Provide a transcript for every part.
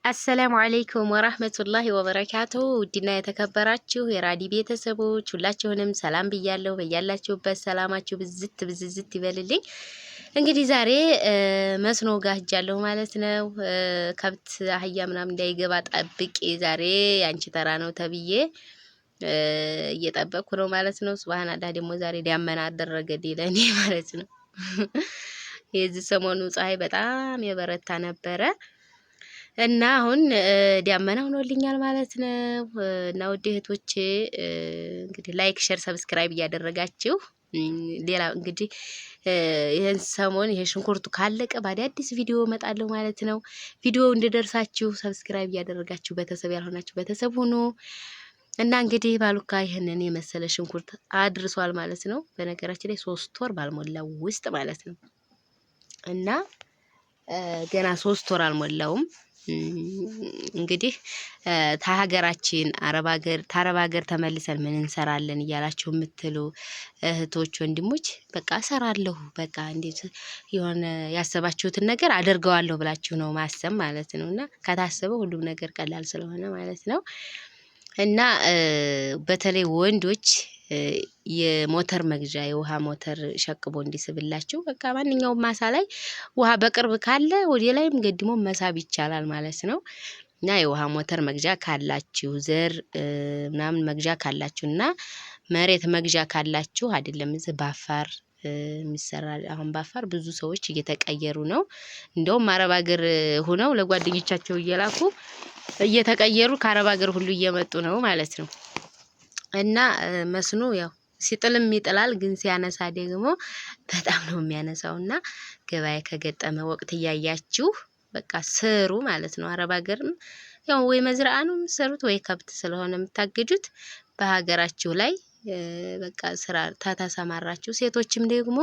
አሰላሙ አለይኩም ወራህመቱላሂ ወበረካቱ። ውድና የተከበራችሁ የራዲ ቤተሰቦች ሁላችሁንም ሰላም ብያለሁ። በያላችሁበት ሰላማችሁ ብዝት ይበልልኝ። እንግዲህ ዛሬ መስኖ ጋር ሄጃለሁ ማለት ነው። ከብት አህያ ምናምን እንዳይገባ ጠብቂ፣ ዛሬ ያንቺ ተራ ነው ተብዬ እየጠበቅኩ ነው ማለት ነው። ሱብሃንአላህ ደግሞ ዛሬ ዳመና አደረገልኝ ለኔ ማለት ነው። የዚህ ሰሞኑ ፀሐይ በጣም የበረታ ነበረ እና አሁን ዳመና ሆኖልኛል ማለት ነው። እና ውድ እህቶቼ እንግዲህ ላይክ፣ ሼር፣ ሰብስክራይብ እያደረጋችሁ ሌላ እንግዲህ ይሄን ሰሞን ይሄ ሽንኩርቱ ካለቀ በአዲስ ቪዲዮ እመጣለሁ ማለት ነው። ቪዲዮው እንዲደርሳችሁ ሰብስክራይብ እያደረጋችሁ ቤተሰብ ያልሆናችሁ ቤተሰብ ሁኑ። እና እንግዲህ ባሉካ ይሄንን የመሰለ ሽንኩርት አድርሷል ማለት ነው። በነገራችን ላይ 3 ወር ባልሞላው ውስጥ ማለት ነው። እና ገና 3 ወር አልሞላውም። እንግዲህ ታሀገራችን አረብ ሀገር ተመልሰን ምን እንሰራለን እያላችሁ የምትሉ እህቶች ወንድሞች፣ በቃ እሰራለሁ በቃ እንዴት የሆነ ያሰባችሁትን ነገር አደርገዋለሁ ብላችሁ ነው ማሰብ ማለት ነው። እና ከታሰበው ሁሉም ነገር ቀላል ስለሆነ ማለት ነው። እና በተለይ ወንዶች የሞተር መግዣ የውሃ ሞተር ሸቅቦ እንዲስብላችሁ በቃ ማንኛውም ማሳ ላይ ውሃ በቅርብ ካለ ወደ ላይም ገድሞ መሳብ ይቻላል ማለት ነው። እና የውሃ ሞተር መግዣ ካላችሁ ዘር ምናምን መግዣ ካላችሁና መሬት መግዣ ካላችሁ አይደለም እዚህ ባፋር የሚሰራ አሁን ባፋር ብዙ ሰዎች እየተቀየሩ ነው። እንደውም አረብ ሀገር ሆነው ለጓደኞቻቸው እየላኩ እየተቀየሩ ከአረብ ሀገር ሁሉ እየመጡ ነው ማለት ነው። እና መስኖ ያው ሲጥልም ይጥላል፣ ግን ሲያነሳ ደግሞ በጣም ነው የሚያነሳው። እና ገበያ ከገጠመ ወቅት እያያችሁ በቃ ስሩ ማለት ነው። አረብ ሀገርም ያው ወይ መዝራአ ነው የምትሰሩት ወይ ከብት ስለሆነ የምታገጁት በሀገራችሁ ላይ በቃ ስራ ተሰማራችሁ። ሴቶችም ደግሞ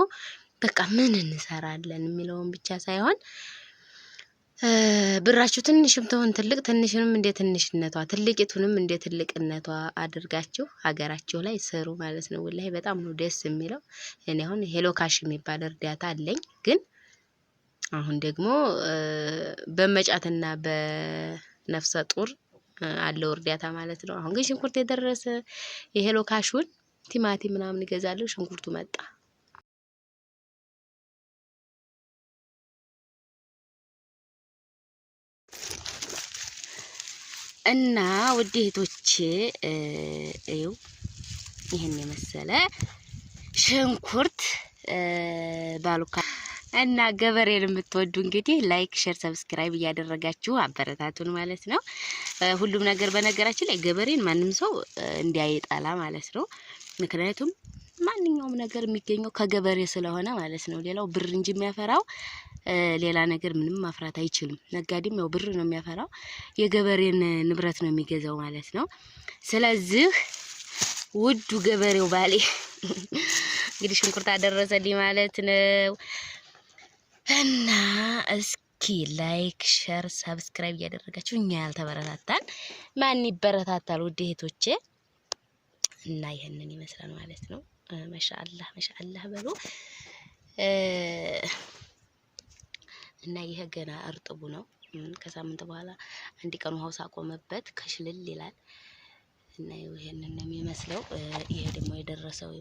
በቃ ምን እንሰራለን የሚለውን ብቻ ሳይሆን ብራችሁ ትንሽም ተሆን ትልቅ ትንሽንም እንደ ትንሽነቷ ትልቂቱንም እንደ ትልቅነቷ አድርጋችሁ ሀገራችሁ ላይ ስሩ ማለት ነው። ወላሂ በጣም ነው ደስ የሚለው። እኔ አሁን ሄሎ ካሽ የሚባል እርዳታ አለኝ፣ ግን አሁን ደግሞ በመጫትና በነፍሰ ጡር አለው እርዳታ ማለት ነው። አሁን ግን ሽንኩርት የደረሰ የሄሎ ካሹን ቲማቲም ምናምን ይገዛለሁ፣ ሽንኩርቱ መጣ። እና ውድ እህቶቼ እዩ ይሄን የመሰለ ሽንኩርት ባሉካ እና ገበሬን የምትወዱ እንግዲህ ላይክ፣ ሼር፣ ሰብስክራይብ እያደረጋችሁ አበረታቱን ማለት ነው። ሁሉም ነገር በነገራችን ላይ ገበሬን ማንም ሰው እንዲያይጣላ ማለት ነው። ምክንያቱም ማንኛውም ነገር የሚገኘው ከገበሬ ስለሆነ ማለት ነው። ሌላው ብር እንጂ የሚያፈራው ሌላ ነገር ምንም ማፍራት አይችልም። ነጋዴም ያው ብር ነው የሚያፈራው፣ የገበሬን ንብረት ነው የሚገዛው ማለት ነው። ስለዚህ ውዱ ገበሬው ባሌ እንግዲህ ሽንኩርት አደረሰልኝ ማለት ነው። እና እስኪ ላይክ፣ ሼር፣ ሰብስክራይብ እያደረጋችሁ እኛ ያልተበረታታን ማን ይበረታታል? ውድ እህቶቼ እና ይሄንን ይመስላል ማለት ነው። ማሻአላህ ማሻአላህ በሉ። እና ይሄ ገና እርጥቡ ነው። ከሳምንት በኋላ አንድ ቀን ውሃው ሳቆመበት ከሽልል ይላል። እና ይሄንን ነው የሚመስለው። ይሄ ደግሞ የደረሰው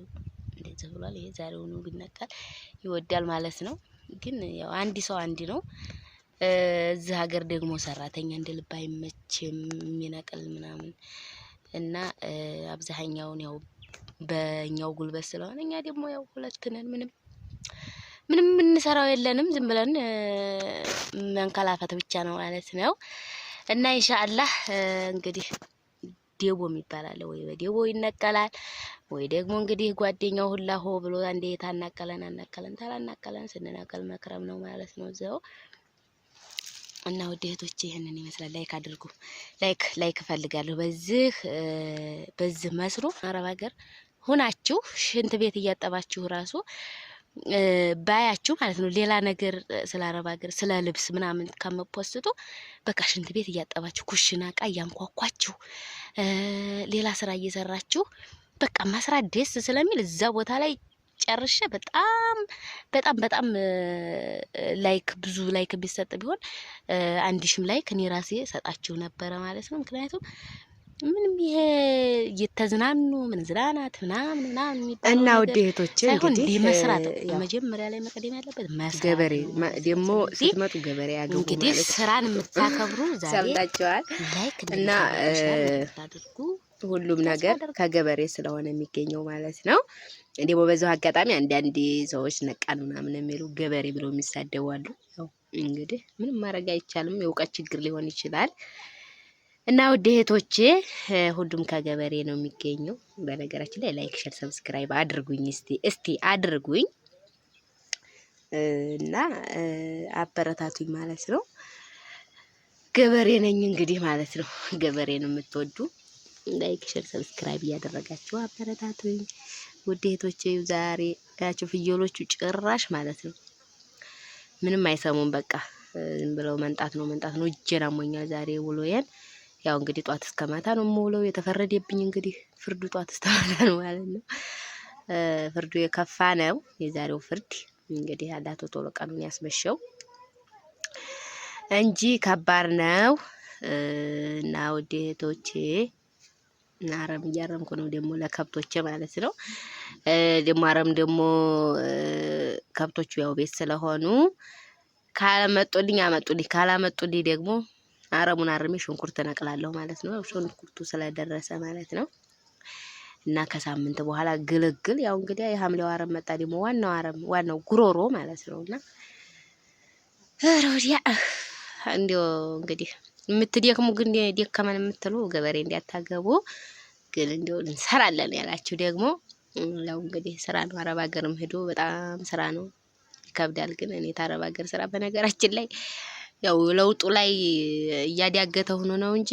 እንደዚህ ብሏል። ይሄ ዛሬውኑ ቢነቀል ይወዳል ማለት ነው። ግን ያው አንዲ ሰው አንዲ ነው። እዚህ ሀገር ደግሞ ሰራተኛ እንደ ልብ አይመችም የሚነቅል ምናምን። እና አብዛኛውን ያው በእኛው ጉልበት ስለሆነ እኛ ደግሞ ያው ሁለት ነን። ምንም እንሰራው የለንም። ዝም ብለን መንከላፈት ብቻ ነው ማለት ነው። እና ኢንሻአላህ እንግዲህ ዴቦ የሚባል ወይ በዴቦ ይነቀላል ወይ ደግሞ እንግዲህ ጓደኛው ሁላ ሆ ብሎ አንዴ ታናቀለን ታላናቀለን ስንነቀል መክረም ነው ማለት ነው ዘው። እና ውድ እህቶቼ ይሄንን ይመስላል። ላይክ አድርጉ። ላይክ እፈልጋለሁ። በዚህ መስኖ አረብ ሀገር ሁናችሁ ሽንት ቤት እያጠባችሁ ራሱ ባያችሁ ማለት ነው። ሌላ ነገር ስለ አረብ ሀገር ስለ ልብስ ምናምን ከመፖስቱ በቃ ሽንት ቤት እያጠባችሁ ኩሽና ዕቃ እያንኳኳችሁ ሌላ ስራ እየሰራችሁ በቃ መስራት ደስ ስለሚል እዛ ቦታ ላይ ጨርሼ በጣም በጣም በጣም ላይክ ብዙ ላይክ ቢሰጥ ቢሆን 1000 ላይክ እኔ ራሴ ሰጣችሁ ነበረ ማለት ነው። ምክንያቱም ምንም ይሄ እየተዝናኑ ምን ዝናናት ምናምን የሚባለው እና ውድ እህቶቼ እንግዲህ መስራት መጀመሪያ ላይ መቀደም ያለበት መስራት። ገበሬ ደግሞ ስትመጡ ገበሬ ያገቡ እንግዲህ ስራን የምታከብሩ ዛሬ ሰምታችኋል። ላይክ እና አድርጉ። ሁሉም ነገር ከገበሬ ስለሆነ የሚገኘው ማለት ነው። ደግሞ በዛው አጋጣሚ አንዳንድ ሰዎች ነቃን ምናምን የሚሉ ገበሬ ብለው የሚሳደቡ አሉ። ያው እንግዲህ ምንም ማድረግ አይቻልም፣ የእውቀት ችግር ሊሆን ይችላል። እና ውድ እህቶቼ ሁሉም ከገበሬ ነው የሚገኘው። በነገራችን ላይ ላይክ፣ ሼር፣ ሰብስክራይብ አድርጉኝ እስቲ አድርጉኝ እና አበረታቱኝ ማለት ነው። ገበሬ ነኝ እንግዲህ ማለት ነው። ገበሬ ነው የምትወዱ ላይክ፣ ሼር፣ ሰብስክራይብ እያደረጋችሁ አበረታቱኝ ውድ እህቶቼ። ዛሬ ያቸው ፍየሎቹ ጭራሽ ማለት ነው ምንም አይሰሙም። በቃ ዝም ብለው መንጣት ነው እጄን አሞኛል ዛሬ ውሎዬን። ያው እንግዲህ ጧት እስከ ማታ ነው የምውለው። የተፈረደብኝ እንግዲህ ፍርዱ ጧት እስከ ማታ ነው ማለት ነው። ፍርዱ የከፋ ነው የዛሬው ፍርድ። እንግዲህ አላህ ቶሎ ቀኑን ያስመሸው እንጂ ከባድ ነው። እና ውድ እህቶቼ አረም እያረምኩ ነው ደግሞ ለከብቶቼ ማለት ነው። ደግሞ አረም ደግሞ ከብቶቹ ያው ቤት ስለሆኑ ካላመጡልኝ አመጡልኝ፣ ካላመጡልኝ ደግሞ አረሙን አርሜ ሽንኩርት ነቅላለሁ ማለት ነው። ሽንኩርቱ ስለደረሰ ማለት ነው። እና ከሳምንት በኋላ ግልግል ያው እንግዲህ የሐምሌው አረም መጣ። ደግሞ ዋናው ጉሮሮ ማለት ነውና ሮዲያ እንዲው እንግዲህ የምትደክሙ ግን ደከመን የምትሉ ገበሬ እንዲያታገቡ ግን እንዲው እንሰራለን ያላችሁ ደግሞ ያው እንግዲህ ስራ ነው። አረብ ሀገርም ሄዶ በጣም ስራ ነው፣ ይከብዳል። ግን እኔ ታረብ ሀገር ስራ በነገራችን ላይ ያው ለውጡ ላይ እያዳገተ ሆኖ ነው እንጂ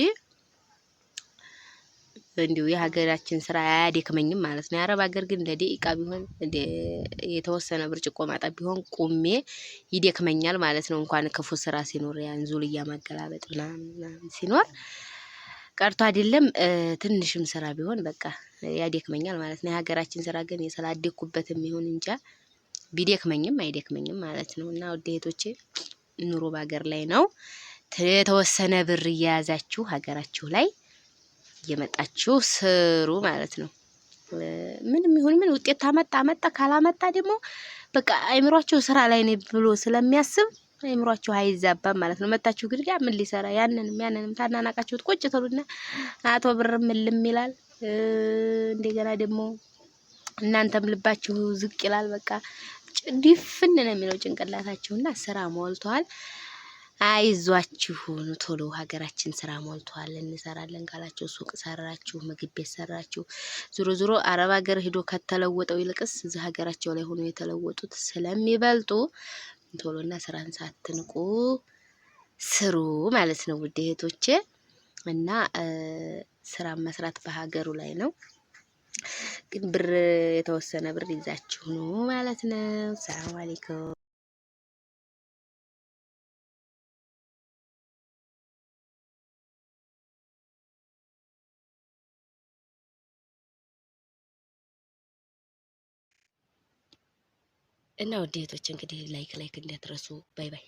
እንዲሁ የሀገራችን ስራ አያደክመኝም ማለት ነው። የአረብ ሀገር ግን ለደቂቃ ቢሆን የተወሰነ ብርጭቆ ማጠብ ቢሆን ቁሜ ይደክመኛል ማለት ነው። እንኳን ክፉ ስራ ሲኖር ያን ዙልያ ማገላበጥ ምናምን ሲኖር ቀርቶ አይደለም ትንሽም ስራ ቢሆን በቃ ያደክመኛል ማለት ነው። የሀገራችን ስራ ግን የስላደኩበትም ይሁን እንጃ ቢደክመኝም አይደክመኝም ማለት ነው። እና ውድ እህቶቼ ኑሮ በሀገር ላይ ነው። የተወሰነ ብር እየያዛችሁ ሀገራችሁ ላይ እየመጣችሁ ስሩ ማለት ነው። ምንም ይሁን ምን ውጤት አመጣ ካላመጣ ደግሞ በቃ አይምሯችሁ ስራ ላይ ነው ብሎ ስለሚያስብ አይምሯችሁ አይዛባም ማለት ነው። መጣችሁ ግን ምን ሊሰራ ያንንም ታናናቃችሁት ቁጭ ተሉና አቶ ብር ምልም ይላል። እንደገና ደግሞ እናንተም ልባችሁ ዝቅ ይላል። በቃ ዲፍን ነው የሚለው ጭንቅላታችሁና ስራ ሞልቷል። አይዟችሁ ቶሎ ሀገራችን ስራ ሞልቷል እንሰራለን ካላችሁ ሱቅ ሰራችሁ፣ ምግብ ቤት ሰራችሁ፣ ዞሮ አረብ ሀገር ሄዶ ከተለወጠው ይልቅስ እዚህ ሀገራቸው ላይ ሆኖ የተለወጡት ስለሚበልጡ ቶሎና ስራን ሳትንቁ ስሩ ማለት ነው ውድ እህቶቼ። እና ስራ መስራት በሀገሩ ላይ ነው። ግን ብር የተወሰነ ብር ይዛችሁ ነው ማለት ነው። ሰላም አለይኩም። እና ውድ እህቶቼ እንግዲህ ላይክ እንዳትረሱ። ባይ ባይ።